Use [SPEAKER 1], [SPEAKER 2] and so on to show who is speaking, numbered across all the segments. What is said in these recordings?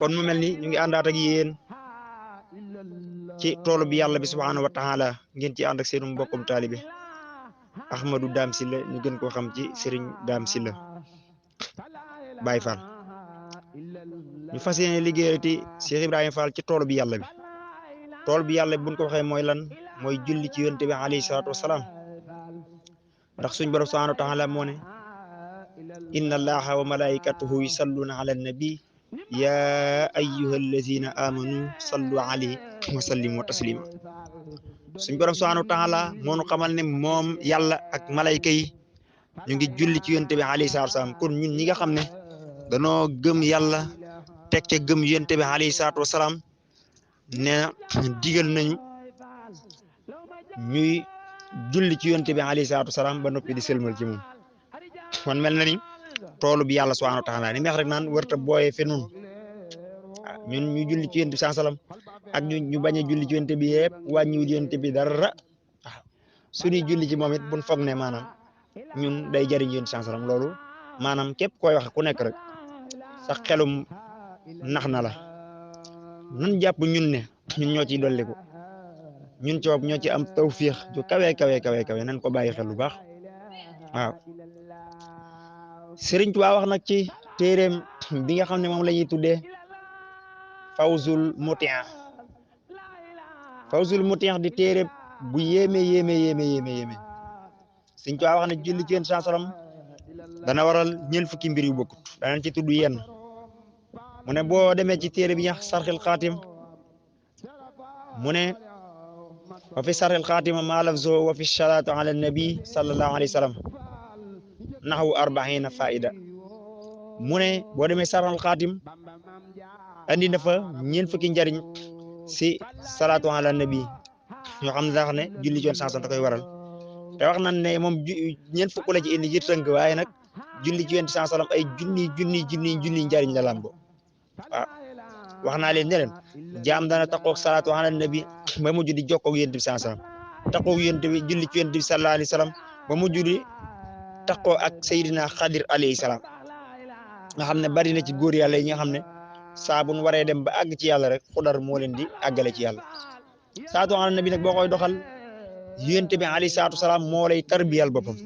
[SPEAKER 1] kon mu mel ni ñu ngi àndaat ak yéen ci toolu bi yàlla bi subhaanahu wa taala ngeen ci ànd ak seenu mbokkum taalibe Ahmadou Dame Sylla ñu gën koo xam ci Serigne Dame Sylla Baye Fall ñu fas yéene liggéeyati Cheikh Ibrahima Fall ci toolu bi yàlla bi tool bi yàlla bi buñ ko waxee mooy lan mooy julli ci yonent bi alayhi salaatu wasalaam ndax suñ borom subhaanahu wa taala moo ne inna allaha wa malaikatahu yusalluna ala nabi ya ayyuha allazina amanu sallu alayhi wa sallimu taslima suñ borom subhaanahu wa taala moo nu xamal ne moom yàlla ak malayka yi ñu ngi julli ci yonent bi alayhi salaatu wasalaam kon ñun ñi nga xam ne danoo gëm yàlla teg ca gëm yonent bi alayhi salaatu wasalaam ne digal nañu ñuy julli ci yonent bi alayhi salaatu wasalaam ba noppi di sëlmal ci moom kon mel na ni toolu bi yàlla subhaanahu wa taala ni meex rek naan wërta booyee fe nun ñun ñu julli ci yonent bi salaam ak ñu bañ a julli ci yonent bi yëpp wàññiwul yonent bi dara waaw suñuy julli ci moom it buñ foog ne maanaam ñun day jariñ yonent bi salaam loolu maanaam képp koy wax ku nekk rek sax xelum nax na la nan jàpp ñun ne ñun ñoo ciy dolliku ñun coob ñoo ci am tawfiix ju kawe nan ko bàyyi xel bu baax waaw Sëriñ Tuubaa wax nag ci téeréem bi nga xam ne moom la ñuy tuddee Fawzul Mutiix di téere bu yéeme Sëriñ Tuubaa wax ne julli ci Yonent sallam dana waral ñeent fukki mbir yu bokkut danañ ci tudd yenn mu ne boo demee ci téere bi ñax sarxil xaatim mu ne wa fi sarxil xaatim ma lafzo wa fi salaatu ala nabi sallallahu alayhi wa sallam naxwu arbaina faida mu ne boo demee sarxil xaatim andi na fa ñeent fukki njariñ si salaatu ala nabi ñoo xam ne daa wax ne julli ci Yonent sallam da koy waral te wax nañ ne moom ñeent fukk la ci indi ji tënk waaye nag julli ci Yonent sallam ay junni njariñ la lambo waaw wax naa leen ne leen jaam dana taqoog salaatu ala nabi ba mujj di jokkoog Yonent bi sallallahu alayhi wasallam taqoog Yonent bi julli ci Yonent bi sallallahu alayhi wasallam ba mujj di taqoo ak Seydina Xadir alayhi salaam nga xam ne bari na ci góor yàlla yi nga xam ne saa bu nu waree dem ba àgg ci yàlla rek xudar moo leen di àggale ci yàlla salaatu ala nabi nag boo koy doxal Yonent bi alayhi salaatu wasalaam moo lay tarbiyal boppam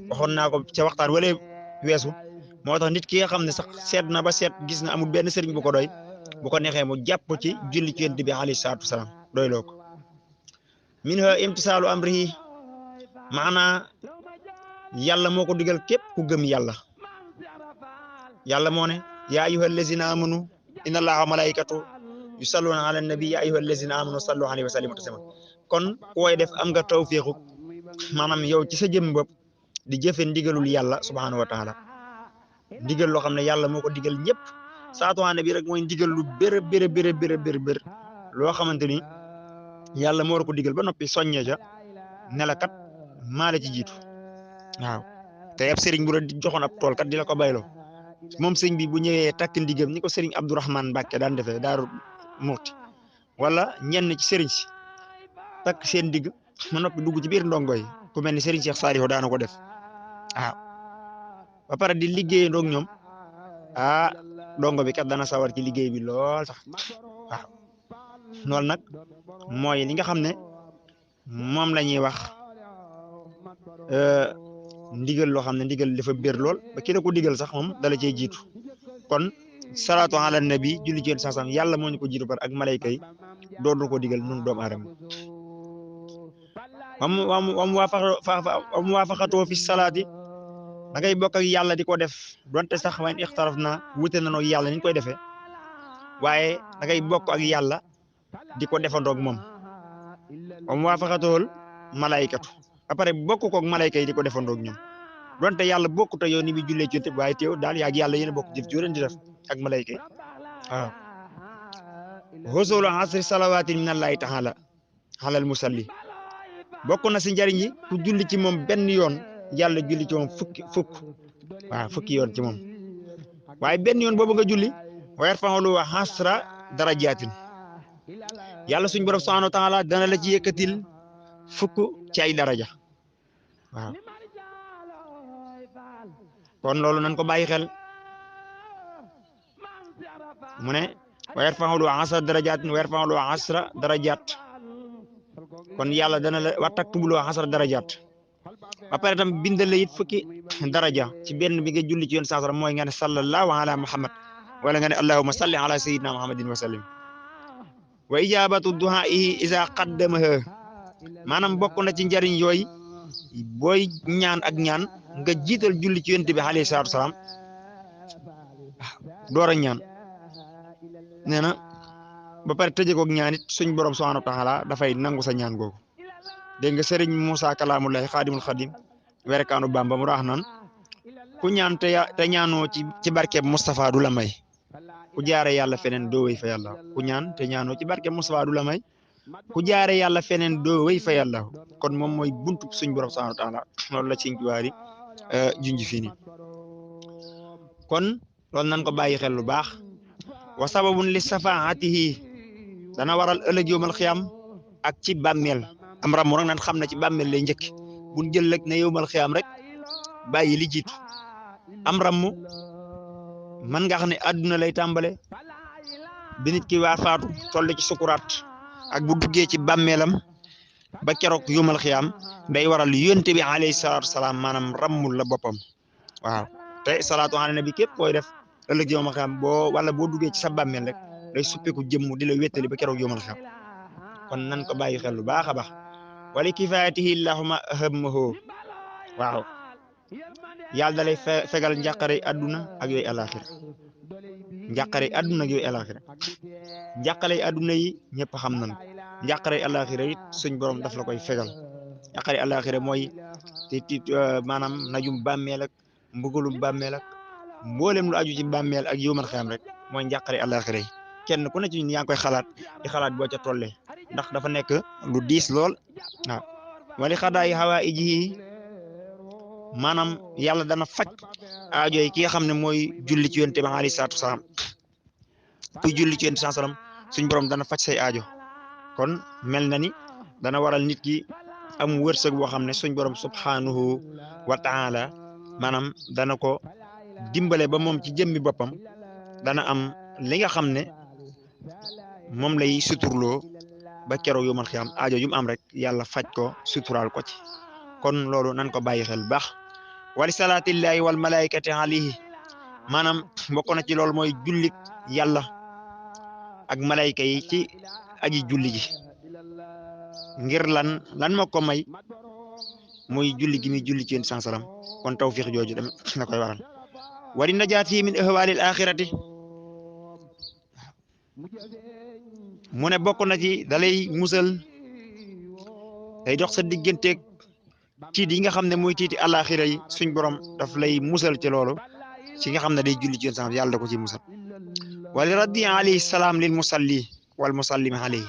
[SPEAKER 1] waxoon naa ko ca waxtaan wala weesu moo tax nit ki nga xam ne sax seet na ba seet gis na amul benn sëriñ bu ko doy bu ko neexee mu jàpp ci julli ci Yonent bi alayhi salaatu wasalaam doy loo ko minha imtisaalu amrihi maanaa yàlla moo ko digal képp ku gëm yàlla moo ne yaa ayyuha allazina amanu inna allaha wa malaikatu yusalluna ala nabi yaa ayyuha allazina amanu sallu alayhi wa sallimu taslima kon koy def am nga tawfiixu maanaam yow ci sa jëm bopp di jëfe ndigalul yàlla subhanahu wa taala ndigal loo xam ne yàlla moo ko digal ñëpp salaatu ala nabi rek mooy ndigal lu bër loo xamante ni yàlla moo ko digal ba noppi soññee ca ne la kat maa la ci jiitu waaw te ab sëriñ bu la joxoon ab tool kat di la ko bayloo moom sëriñ bi bu ñëwee takk ndigam ni ko sëriñ Abdourahmane Mbacke daan defee Daaru Muxti wala ñenn ci sëriñ si takk seen digg ma noppi dugg ci biir ndongo yi ku mel ni sëriñ Cheikh Saliou daana ko def waaw ba pare di liggéey ndoog ñoom ndongo bi kat dana sawar ci liggéey bi lool sax waaw loolu nag mooy li nga xam ne moom la ñuy wax ndigal loo xam ne ndigal dafa bér lool ba ki la ko digal sax moom dala cey jiitu kon salaatu ala nabi julli ci Yonent sallam yàlla moo ñu ko jiitu par ak malayka yi doon ko digal nun doomu aadama wam waafaqatoo fi salaati da ngay bokk ak yàlla di ko def donte sax wayn ixtaraf na wute na noog yàlla ni ñu koy defee waaye da ngay bokk ak yàlla di ko defandoog moom wam waafaqatool malaykatu après bokk koog malayka yi di ko defandoog ñoom donte yàlla bokkut ak yow ni bi jullee ci waaye teew daal yaag yàlla yéen a bokk jëf jóoren di def ak malayka yi waaw husulu asri salawaatin min allahi taala alal musalli bokk na si njariñ yi ku julli ci moom benn yoon yàlla julli ci moom fukki yoon ci moom waaye benn yoon boobu nga julli wa yarfa'u hasra darajaatin yàlla suñ borom subhanahu wa taala dana la ci yëkkatil fukk ci ay daraja waaw kon loolu nañ ko bàyyi xel mu ne wa yarfa'u lahu 10 darajatin wa yarfa'u lahu 10 darajat kon yàlla dana la wa taktubu lahu 10 darajat ba pare tam bindal la it fukki daraja ci benn bi nga julli ci yoon saa mooy nga ne sallallahu ala muhammad wala nga ne allahumma salli ala sayyidina muhammadin wa sallim wa ijabatu duhaa'ihi iza qaddamaha maanaam bokk na ci njariñ yooyu booy ñaan ak ñaan nga jiital julli ci yonent bi alayhi salaatu wasalaam door a ñaan nee na ba pare tëjee koog ñaan it suñ borom subhanahu wa taala dafay nangu sa ñaan googu dégg nga sëriñ Moussa Kalamullahi xaadimul xadim werekaanu Bamba mu raax naan ku ñaan te ñaanoo ci barkeeb Moustapha du la may ku jaare yàlla feneen doo wéy fa yàlla ku ñaan te ñaanoo ci barkeeb Moustapha du la may ku jaare yàlla feneen doo wéy fa yàlla kon moom mooy buntu suñ borom subhanahu wa taala loolu la ci waari junj fii nii kon loolu nan ko bàyyi xel lu baax wa sababun li safaatihi dana waral ëllëg yowmal xiyam ak ci bàmmeel am ramu rek nan xam na ci bàmmeel lay njëkk buñ jël rek ne yowmal xiyam rek bàyyi li jiitu am ramu man nga xam ne àdduna lay tàmbale bi nit ki waa faatu toll ci sukuraat ak bu duggee ci bàmmeelam ba keroog yowmal xiyam day waral yonte bi alayhi salaatu wasalaam maanaam rammul la boppam waaw te salaatu ala nabi képp koy def ëllëg yowmal xiyam wala boo duggee ci sa bàmmeel rek day suppeeku jëmm di la wéttali ba keroog yowmal xiyam kon nan ko bàyyi xel lu baax a baax wali kifaayatihi allahumma ahammahu waaw yàlla da lay fegal njàqare adduna ak yooyu alaxira njàqare adduna ak yooyu alaxira njàqare adduna yi ñëpp xam nañu njàqare alaxira it suñ borom daf la koy fegal njàqare alaxira mooy te maanaam najum bàmmeel ak mbugalum bàmmeel ak mboolem lu aju ci bàmmeel ak yowmal xiyam rek mooy njàqare alaxira yi kenn ku ne ci ñun yaa ngi koy xalaat di xalaat boo ca tollee ndax dafa nekk lu diis lool waaw wali xadaay xawaa iji maanaam yàlla dana faj aajo yi ki nga xam ne mooy julli ci yonent bi alayhi salaatu wasalaam kuy julli ci yonent bi salaam suñ borom dana faj say aajo kon mel na ni dana waral nit ki am wërsëg boo xam ne suñ borom subhanahu wa taala maanaam dana ko dimbale ba moom ci jëmmi boppam dana am li nga xam ne moom lay suturloo ba keroog yomal xiyam aajo yu mu am rek yàlla faj ko suturaal ko ci kon loolu nan ko bàyyi xel baax wali salaatillahi wal malaikati alayhi maanaam bokk na ci loolu mooy julli yàlla ak malayka yi ci aji julli ji ngir lan moo ko may muy julli gi muy julli ci yéen sansalam kon tawfiq jooju dem na koy waral wari najaati min ahwalil axirati mu ne bokk na ci dalay musal day dox sa digganteeg tiit yi nga xam ne mooy tiiti alaxira yi suñ borom daf lay musal ci loolu ci nga xam ne day julli ci yéen sansalam yàlla da ko ci musal wali raddi alayhi salaam lil musalli wal musallimi alayhi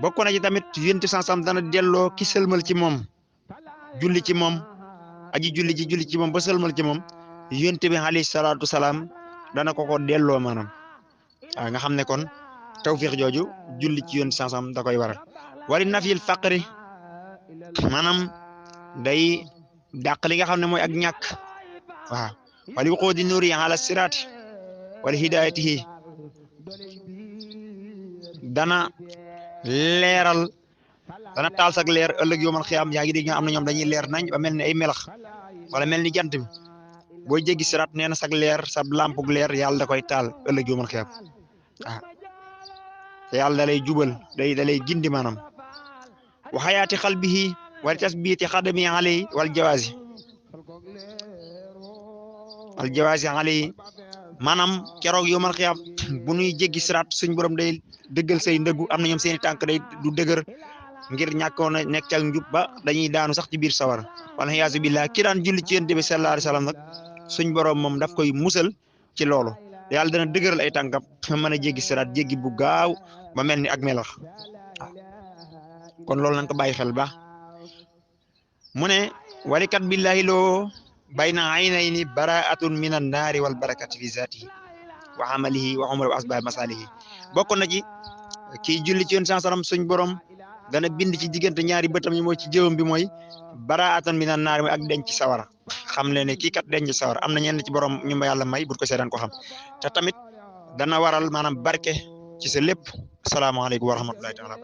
[SPEAKER 1] bokk na ci tamit yonent sansam dana delloo ki sëlmal ci moom julli ci moom aji julli ci moom ba sëlmal ci moom yonent bi alayhi salaatu salaam dana ko delloo maanaam waaw nga xam ne kon tawfiq jooju julli ci yonent sansam da koy waral wali nafil faqri maanaam day dàq li nga xam ne mooy ak ñàkk waaw wali wuquudi nuuri ala siraat wala hidayatihi dana leeral dana taal sak leer ëllëg yoomal xiyaam yaa ngi dégg nga am na ñoom dañuy leer nañ ba mel ni ay melax wala mel ni jant bi booy jéggi siraat nee na sak leer sa lampug leer yàlla da koy taal ëllëg yoomal xiyaam waaw te yàlla da lay jubal da lay gindi maanaam wa xayaati xalbihi wal tasbiiti xadami alayhi wal jawaasi alayhi maanaam keroog yoomal xiyaam bu ñuy jéggi siraat suñ borom day dëggal say ndëggu am na ñoom seeni tànk day du dëgër ngir ñàkkoon a nekk ca njub ba dañuy daanu sax ci biir sawara wala yaasu billah ki daan julli ci yonent bi sallallahu alayhi wasallam nag suñ borom moom daf koy musal ci loolu yàlla dana dëgëral ay tànkam mën a jéggi siraat jéggi bu gaaw ba mel ni ak melax kon loolu nañ ko bàyyi xel baax mu ne walikat billahi loo bayna aynayni baraatun min an naari wal barakati fi zatihi wa amalihi wa umri wa asbab masalihi bokk na ci kii julli ci yoon sansaram suñ borom dana bind ci diggante ñaari bëtam yi mooy ci jëwam bi mooy baraatan min an naari mooy ak denc sawara xam leen ne kii kat denc sawara am na ñenn ci borom ñu ma yàlla may bu ko seetaan ko xam te tamit dana waral maanaam barke ci sa lépp asalaamaaleykum wa rahmatullahi taala.